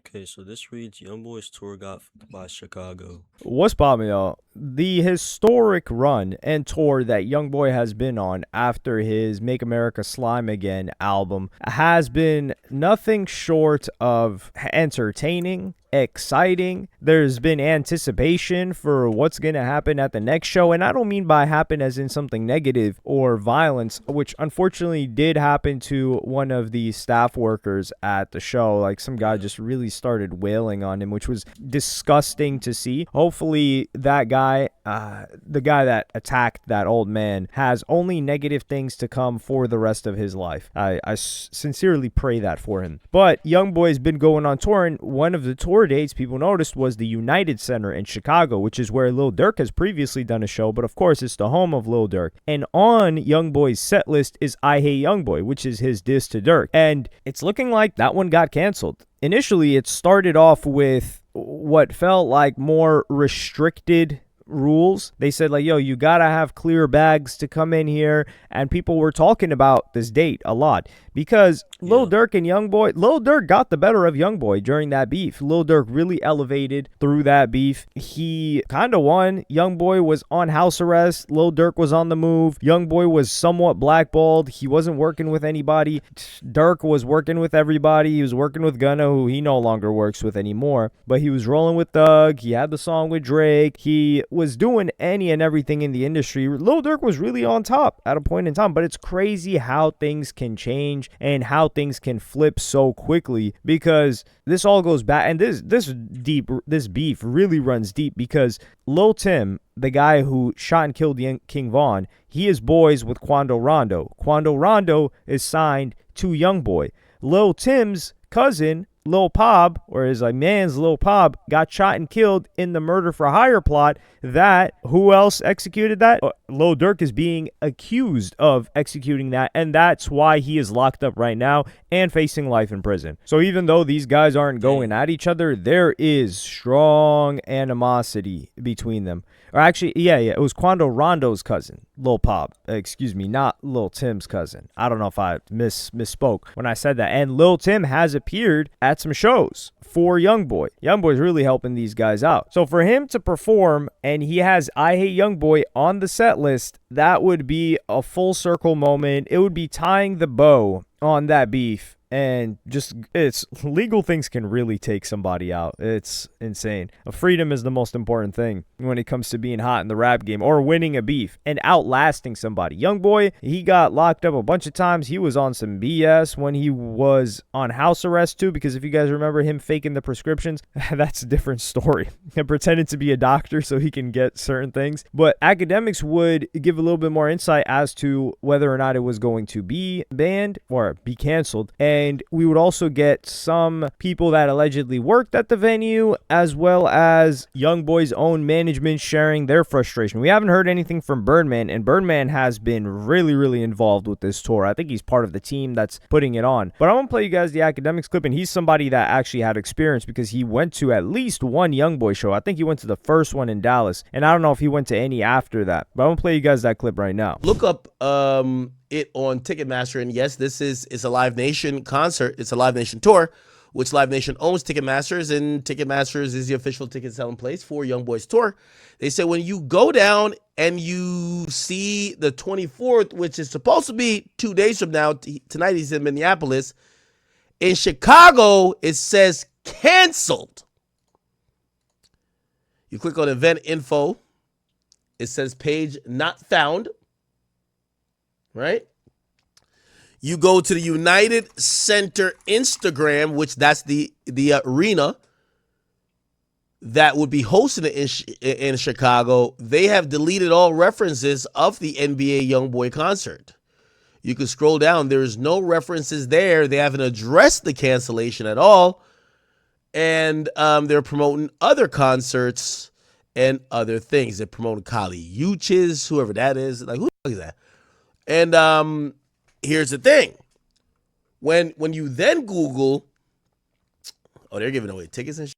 Okay, so this reads YoungBoy's tour got by Chicago. What's poppin', y'all? The historic run and tour that YoungBoy has been on after his Make America Slime Again album has been nothing short of entertaining, exciting. There's been anticipation for what's going to happen at the next show, and I don't mean by happen as in something negative or violence, which unfortunately did happen to one of the staff workers at the show. Like, some guy just really started wailing on him, which was disgusting to see. Hopefully that guy, the guy that attacked that old man, has only negative things to come for the rest of his life. I sincerely pray that for him. But YoungBoy's been going on tour, and one of the tour dates people noticed was the United Center in Chicago, which is where Lil Durk has previously done a show, but of course it's the home of Lil Durk. And on YoungBoy's set list is I Hate YoungBoy, which is his diss to Durk. And it's looking like that one got canceled. Initially, it started off with what felt like more restricted rules. They said, like, yo, you gotta have clear bags to come in here, and people were talking about this date a lot because Lil Durk and YoungBoy, Lil Durk got the better of YoungBoy during that beef. Lil Durk really elevated through that beef. He kind of won. YoungBoy was on house arrest. Lil Durk was on the move. YoungBoy was somewhat blackballed. He wasn't working with anybody. Durk was working with everybody. He was working with Gunna, who he no longer works with anymore, but he was rolling with Thug. He had the song with Drake. He was doing any and everything in the industry. Lil Durk was really on top at a point in time, but it's crazy how things can change and how things can flip so quickly, because this all goes back, and this beef really runs deep, because Lil Tim, the guy who shot and killed King Von, he is boys with Quando Rondo. Quando Rondo is signed to YoungBoy. Lil Tim's cousin, Lil Pob, or his man's Lil Pob, got shot and killed in the murder for hire plot. That, who else executed that? Lil Durk is being accused of executing that, and that's why he is locked up right now and facing life in prison. So even though these guys aren't going at each other, there is strong animosity between them. Or actually, yeah, it was Quando Rondo's cousin, Lil Pop. Excuse me, not Lil Tim's cousin. I don't know if I misspoke when I said that. And Lil Tim has appeared at some shows for YoungBoy. YoungBoy's really helping these guys out. So for him to perform, and he has I Hate YoungBoy on the set list, that would be a full circle moment. It would be tying the bow on that beef. And just, it's legal things can really take somebody out. It's insane. Freedom is the most important thing when it comes to being hot in the rap game or winning a beef and outlasting somebody. YoungBoy, he got locked up a bunch of times. He was on some BS when he was on house arrest too, because if you guys remember him faking the prescriptions, that's a different story. And pretending to be a doctor so he can get certain things. But academics would give a little bit more insight as to whether or not it was going to be banned or be canceled. And we would also get some people that allegedly worked at the venue, as well as YoungBoy's own management sharing their frustration. We haven't heard anything from Birdman, and Birdman has been really, really involved with this tour. I think he's part of the team that's putting it on. But I'm going to play you guys the academics clip, and he's somebody that actually had experience because he went to at least one YoungBoy show. I think he went to the first one in Dallas, and I don't know if he went to any after that. But I'm going to play you guys that clip right now. Look up it on Ticketmaster, and yes, it's a Live Nation concert. It's a Live Nation tour, which Live Nation owns Ticketmasters, and Ticketmasters is the official ticket selling place for YoungBoy's tour. They say when you go down and you see the 24th, which is supposed to be 2 days from now, tonight he's in Minneapolis. In Chicago, it says canceled. You click on event info. It says page not found. Right? You go to the United Center Instagram, which that's the arena that would be hosting it in Chicago. They have deleted all references of the NBA YoungBoy concert. You can scroll down. There's no references there. They haven't addressed the cancellation at all. And they're promoting other concerts and other things. They're promoting Kali Uchis, whoever that is. Like, who the fuck is that? And here's the thing. When you then Google, oh, they're giving away tickets and shit.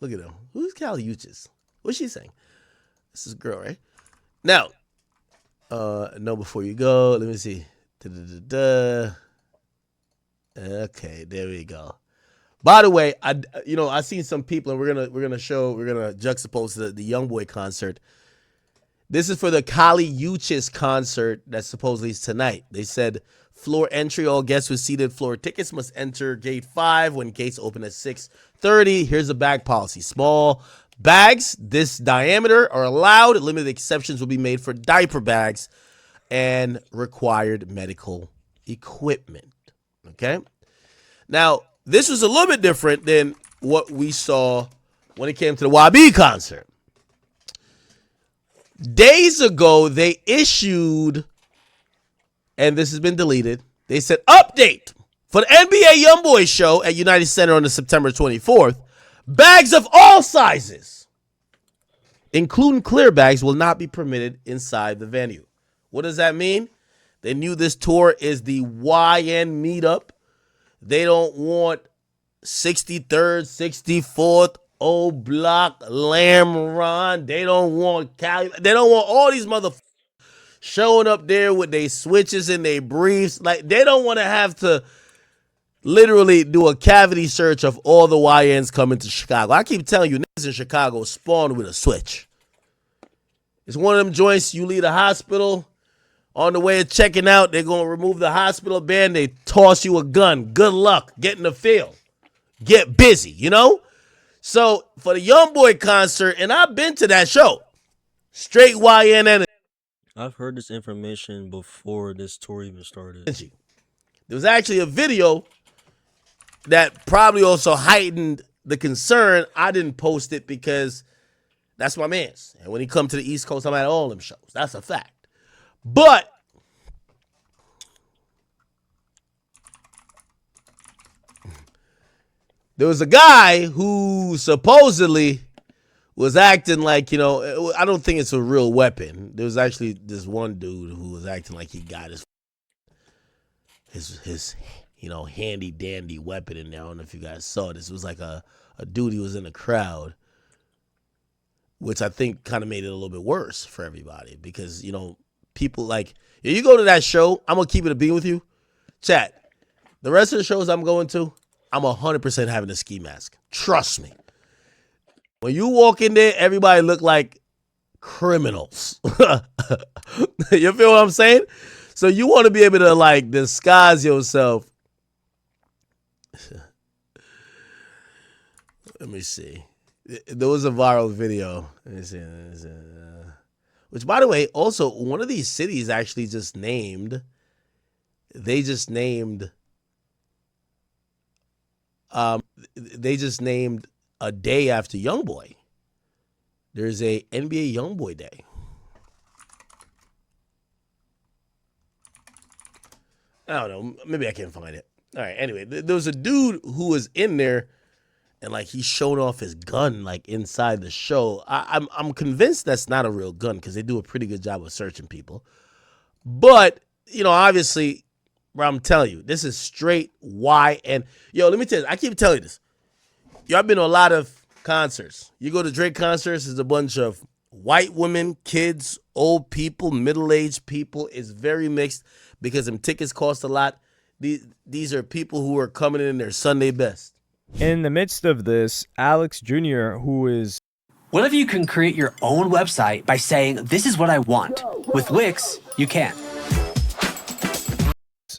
Look at them. Who's Kali Uchis? What's she saying? This is a girl, right? Now, no, before you go, let me see. Okay, there we go. By the way, I seen some people, and we're gonna juxtapose the YoungBoy concert. This is for the Kali Uchis concert that supposedly is tonight. They said floor entry, all guests with seated floor tickets must enter gate 5 when gates open at 6:30. Here's the bag policy. Small bags this diameter are allowed. Limited exceptions will be made for diaper bags and required medical equipment. Okay? Now, this was a little bit different than what we saw when it came to the YB concert. Days ago, they issued, and this has been deleted, they said, update for the NBA YoungBoy show at United Center on the September 24th. Bags of all sizes, including clear bags, will not be permitted inside the venue. What does that mean? They knew this tour is the YN meetup. They don't want 63rd, 64th, Old Block, Lamron. They don't want Cali. They don't want all these motherfuckers showing up there with their switches and their briefs. Like, they don't want to have to literally do a cavity search of all the YNs coming to Chicago. I keep telling you, niggas in Chicago spawned with a switch. It's one of them joints you leave the hospital. On the way of checking out, they're going to remove the hospital band. They toss you a gun. Good luck. Get in the field. Get busy, you know? So, for the YoungBoy concert, and I've been to that show, straight YN I've heard this information before this tour even started. There was actually a video that probably also heightened the concern. I didn't post it because that's my man's. And when he come to the East Coast, I'm at all them shows. That's a fact. But there was a guy who supposedly was acting like, I don't think it's a real weapon. There was actually this one dude who was acting like he got his handy dandy weapon in there. I don't know if you guys saw this. It was like a dude who was in the crowd, which I think kind of made it a little bit worse for everybody because, people like, if you go to that show, I'm going to keep it a beat with you. Chat, the rest of the shows I'm going to, I'm 100% having a ski mask. Trust me. When you walk in there, everybody look like criminals. You feel what I'm saying? So you want to be able to, like, disguise yourself. Let me see. There was a viral video. Let me see. Which, by the way, also, one of these cities actually just named, they just named a day after YoungBoy. There's a NBA YoungBoy Day. I don't know. Maybe I can't find it. All right. Anyway, there was a dude who was in there, and like he showed off his gun like inside the show. I'm convinced that's not a real gun because they do a pretty good job of searching people. But obviously, bro, I'm telling you, this is straight YN. Yo, let me tell you, I keep telling you this. Yo, I've been to a lot of concerts. You go to Drake concerts, there's a bunch of white women, kids, old people, middle-aged people. It's very mixed because them tickets cost a lot. These are people who are coming in their Sunday best. In the midst of this, Alex Jr., who is... What if you can create your own website by saying, this is what I want? With Wix, you can.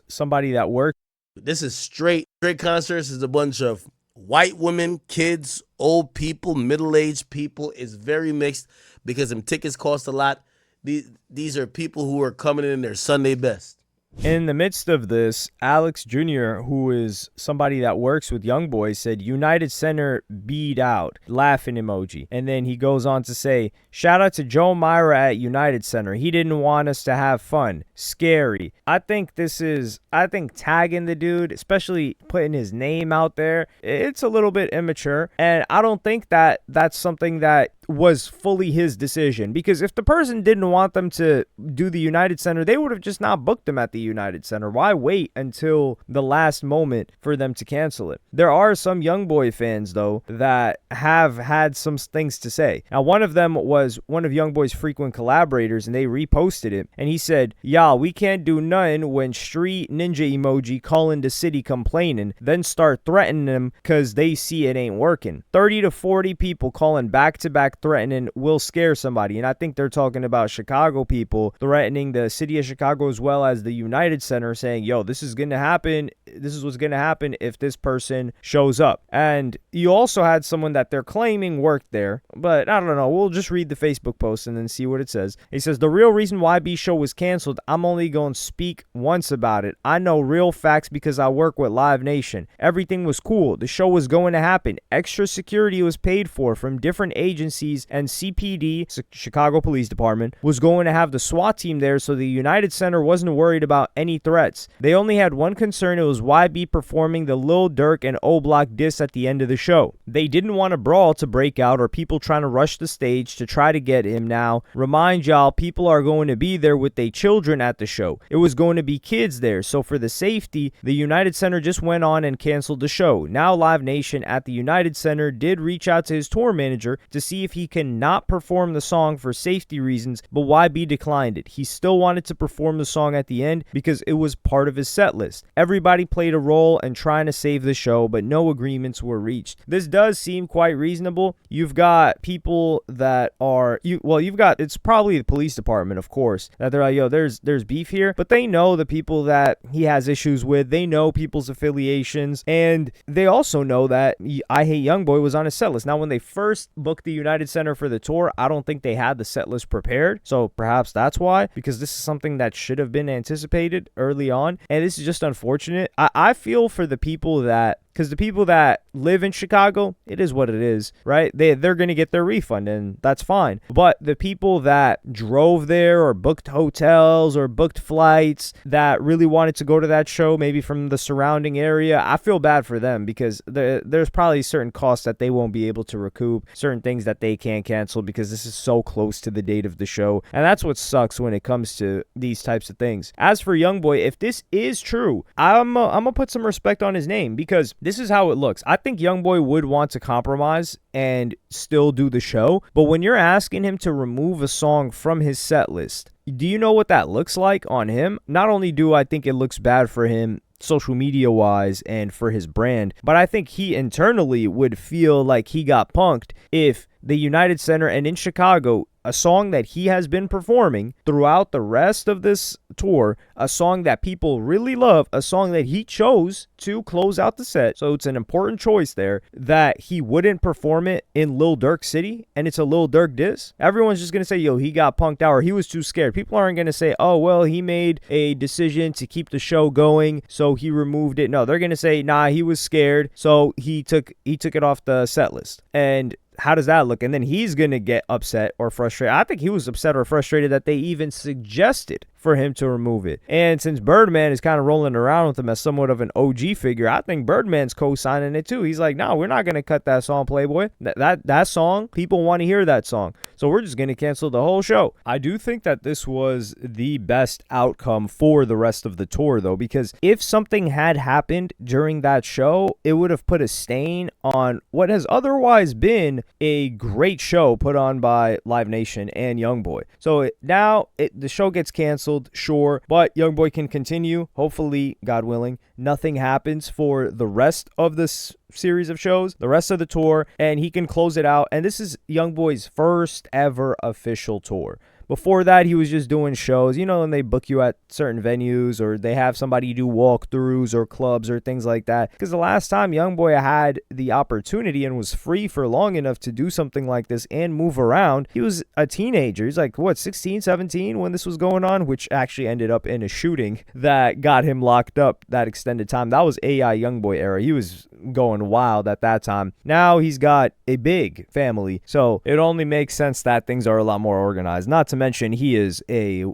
Somebody that works... This is straight concerts. Is a bunch of white women, kids, old people, middle-aged people. It's very mixed because them tickets cost a lot. These are people who are coming in their Sunday best. In the midst of this, Alex Jr., who is somebody that works with YoungBoy's, said United Center beat out, laughing emoji. And then he goes on to say, shout out to Joe Myra at United Center. He didn't want us to have fun. Scary. I think tagging the dude, especially putting his name out there, it's a little bit immature. And I don't think that that's something that was fully his decision, because if the person didn't want them to do the United Center, they would have just not booked them at the United Center. Why wait until the last moment for them to cancel it? There are some YoungBoy fans, though, that have had some things to say. Now, one of them was one of YoungBoy's frequent collaborators, and they reposted it, and he said, "Y'all, we can't do nothing when street ninja emoji calling the city complaining, then start threatening them because they see it ain't working. 30 to 40 people calling back-to-back threatening will scare somebody." And I think they're talking about Chicago people threatening the city of Chicago as well as the United Center, saying, yo, this is going to happen. This is what's going to happen if this person shows up. And you also had someone that they're claiming worked there, but I don't know. We'll just read the Facebook post and then see what it says. He says, "The real reason why B show was canceled, I'm only going to speak once about it. I know real facts because I work with Live Nation. Everything was cool. The show was going to happen. Extra security was paid for from different agencies, and CPD, Chicago Police Department, was going to have the SWAT team there, so the United Center wasn't worried about any threats. They only had one concern. It was YB performing the Lil Durk and O Block diss at the end of the show. They didn't want a brawl to break out or people trying to rush the stage to try to get him. Now, remind y'all, people are going to be there with their children at the show. It was going to be kids there, so for the safety, the United Center just went on and canceled the show. Now, Live Nation at the United Center did reach out to his tour manager to see if he can not perform the song for safety reasons, but YB declined it. He still wanted to perform the song at the end because it was part of his set list. Everybody played a role in trying to save the show, but no agreements were reached." This does seem quite reasonable. You've got people that are, you've got, it's probably the police department, of course, that they're like, yo, there's beef here, but they know the people that he has issues with. They know people's affiliations, and they also know that I Hate YoungBoy was on his set list. Now, when they first booked the United Center for the tour, I don't think they had the set list prepared, so perhaps that's why, because this is something that should have been anticipated early on, and this is just unfortunate. I feel for the people that, because the people that live in Chicago, it is what it is, right? They're going to get their refund, and that's fine. But the people that drove there or booked hotels or booked flights that really wanted to go to that show, maybe from the surrounding area, I feel bad for them, because there's probably certain costs that they won't be able to recoup, certain things that they can't cancel because this is so close to the date of the show. And that's what sucks when it comes to these types of things. As for YoungBoy, if this is true, I'm going to put some respect on his name, because this is how it looks. I think YoungBoy would want to compromise and still do the show, but when you're asking him to remove a song from his set list, do you know what that looks like on him? Not only do I think it looks bad for him social media wise and for his brand, but I think he internally would feel like he got punked if the United Center and in Chicago, a song that he has been performing throughout the rest of this tour, a song that people really love, a song that he chose to close out the set, so it's an important choice there, that he wouldn't perform it in Lil Durk City, and it's a Lil Durk diss. Everyone's just going to say, yo, he got punked out, or he was too scared. People aren't going to say, oh, well, he made a decision to keep the show going, so he removed it. No, they're going to say, nah, he was scared, so he took it off the set list. And how does that look? And then he's going to get upset or frustrated. I think he was upset or frustrated that they even suggested for him to remove it. And since Birdman is kind of rolling around with him as somewhat of an OG figure, I think Birdman's co-signing it too. He's like, no, we're not going to cut that song, Playboy. That song, people want to hear that song. So we're just going to cancel the whole show. I do think that this was the best outcome for the rest of the tour, though, because if something had happened during that show, it would have put a stain on what has otherwise been a great show put on by Live Nation and YoungBoy. So now the show gets canceled, sure, but YoungBoy can continue. Hopefully, God willing, nothing happens for the rest of this series of shows, the rest of the tour, and he can close it out. And this is YoungBoy's first ever official tour. Before that, he was just doing shows, and they book you at certain venues, or they have somebody do walkthroughs or clubs or things like that. Because the last time YoungBoy had the opportunity and was free for long enough to do something like this and move around, he was a teenager. He's like, 16, 17 when this was going on, which actually ended up in a shooting that got him locked up that extended time. That was AI YoungBoy era. He was going wild at that time. Now he's got a big family, so it only makes sense that things are a lot more organized. Not to mention, he is a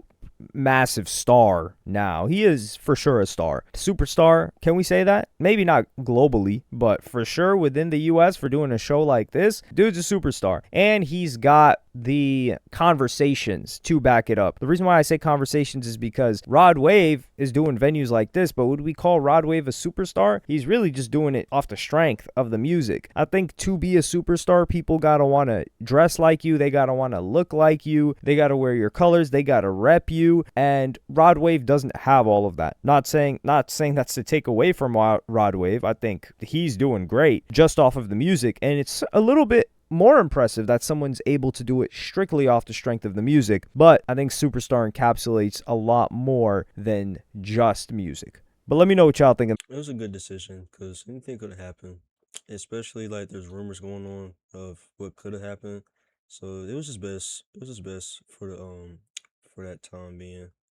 massive star now. He is for sure a star. Superstar, can we say that? Maybe not globally, but for sure within the US for doing a show like this, dude's a superstar. And he's got the conversations to back it up. The reason why I say conversations is because Rod Wave is doing venues like this, but would we call Rod Wave a superstar? He's really just doing it off the strength of the music. I think to be a superstar, people gotta want to dress like you, they gotta want to look like you, they gotta wear your colors, they gotta rep you, and Rod Wave doesn't have all of that. Not saying that's to take away from Rod Wave. I think he's doing great just off of the music, and it's a little bit more impressive that someone's able to do it strictly off the strength of the music. But I think superstar encapsulates a lot more than just music. But let me know what y'all think. It was a good decision because anything could have happened, especially like there's rumors going on of what could have happened. So it was just best. It was just best for the for that time being.